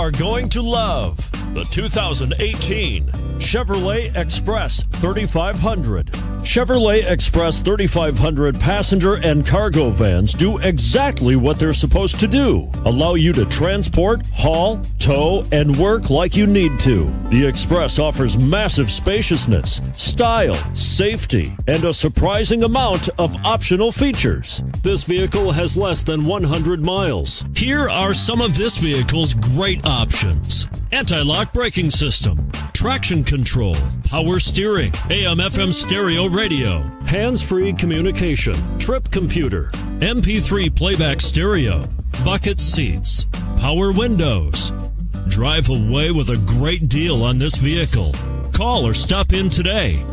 are going to love the 2018 Chevrolet Express 3500. Chevrolet Express 3500 passenger and cargo vans do exactly what they're supposed to do. Allow you to transport, haul, tow, and work like you need to. The Express offers massive spaciousness, style, safety, and a surprising amount of optional features. This vehicle has less than 100 miles. Here are some of this vehicle's great options: anti-lock braking system, traction control, power steering, AM/FM stereo radio, hands-free communication, trip computer, MP3 playback stereo, bucket seats, power windows. Drive away with a great deal on this vehicle. Call or stop in today.